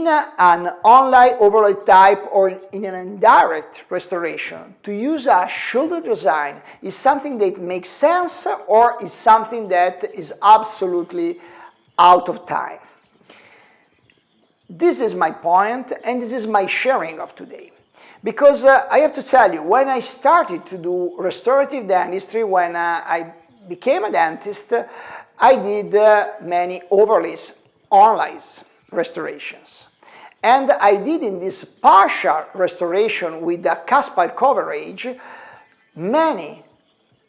in an online overlay type or in an indirect restoration, to use a shoulder design is something that makes sense or is something that is absolutely out of time. This is my point, and this is my sharing of today. Because I have to tell you, when I started to do restorative dentistry, when I became a dentist, I did many overlays, onlays restorations. And I did in this partial restoration with the cuspal coverage, many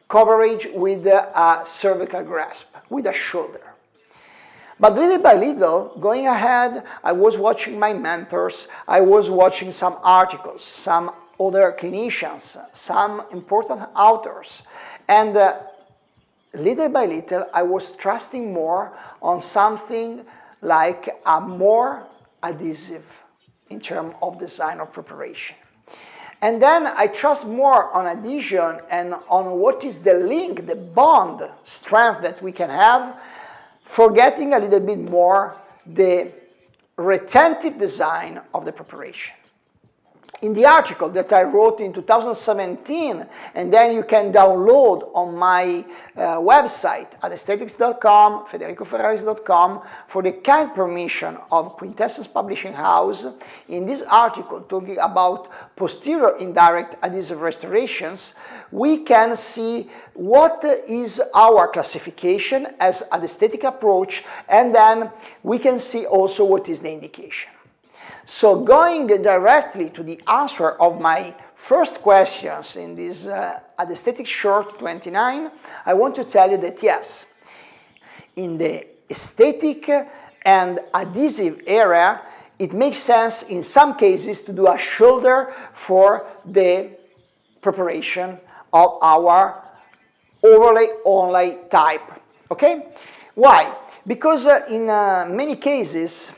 coverage with a cervical grasp, with a shoulder. But little by little, going ahead, I was watching my mentors, I was watching some articles, some other clinicians, some important authors, and little by little, I was trusting more on something like a more adhesive in terms of design or preparation. And then I trust more on adhesion and on what is the link, the bond strength that we can have, forgetting a little bit more the retentive design of the preparation. In the article that I wrote in 2017, and then you can download on my website at aesthetics.com, federicoferraris.com, for the kind permission of Quintessence Publishing House, in this article talking about posterior indirect adhesive restorations, we can see what is our classification as an aesthetic approach, and then we can see also what is the indication. So going directly to the answer of my first questions in this Aesthetic Short 29, I want to tell you that yes, in the aesthetic and adhesive area, it makes sense in some cases to do a shoulder for the preparation of our overlay onlay type. Okay? Why? Because in many cases,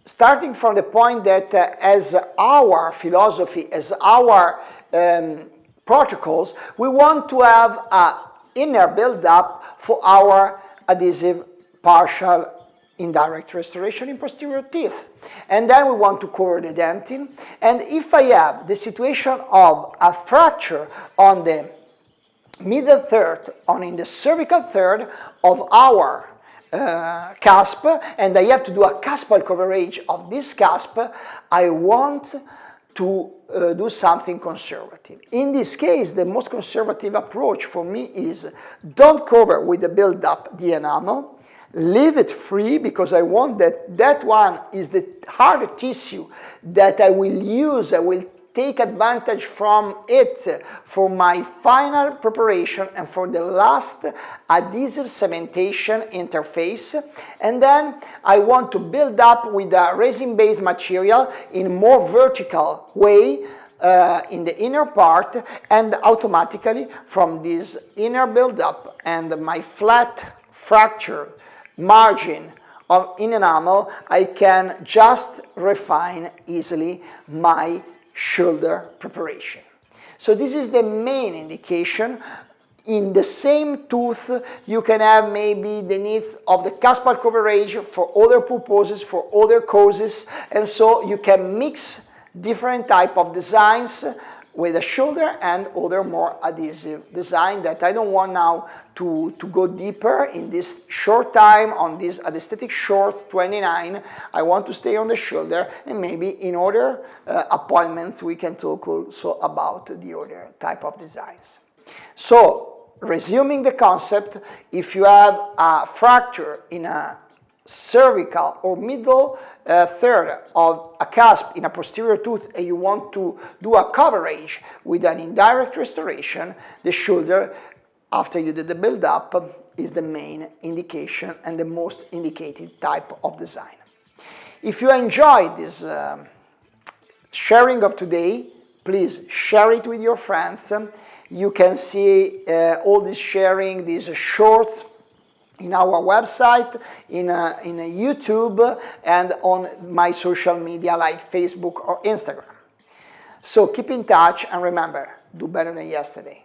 starting from the point that as our philosophy, as our protocols, we want to have an inner build-up for our adhesive partial indirect restoration in posterior teeth. And then we want to cover the dentin. And if I have the situation of a fracture on the middle third, on in the cervical third of our cusp, and I have to do a cuspal coverage of this cusp, I want to do something conservative. In this case, the most conservative approach for me is don't cover with the build-up the enamel, leave it free, because I want that one is the hard tissue that I will use, I will take advantage from it for my final preparation and for the last adhesive cementation interface. And then I want to build up with a resin-based material in more vertical way in the inner part, and automatically from this inner build-up and my flat fracture margin in enamel, I can just refine easily my shoulder preparation. So this is the main indication. In the same tooth, you can have maybe the needs of the cuspal coverage for other purposes, for other causes, and so you can mix different type of designs with a shoulder and other more adhesive design that I don't want now to go deeper in this short time on this Aesthetic Short 29. I want to stay on the shoulder, and maybe in other appointments we can talk also about the other type of designs. So, resuming the concept, if you have a fracture in a cervical or middle third of a cusp in a posterior tooth and you want to do a coverage with an indirect restoration, the shoulder, after you did the build-up, is the main indication and the most indicated type of design. If you enjoyed this sharing of today, please share it with your friends. You can see all this sharing, these shorts, in our website, in YouTube, and on my social media like Facebook or Instagram. So keep in touch, and remember, do better than yesterday.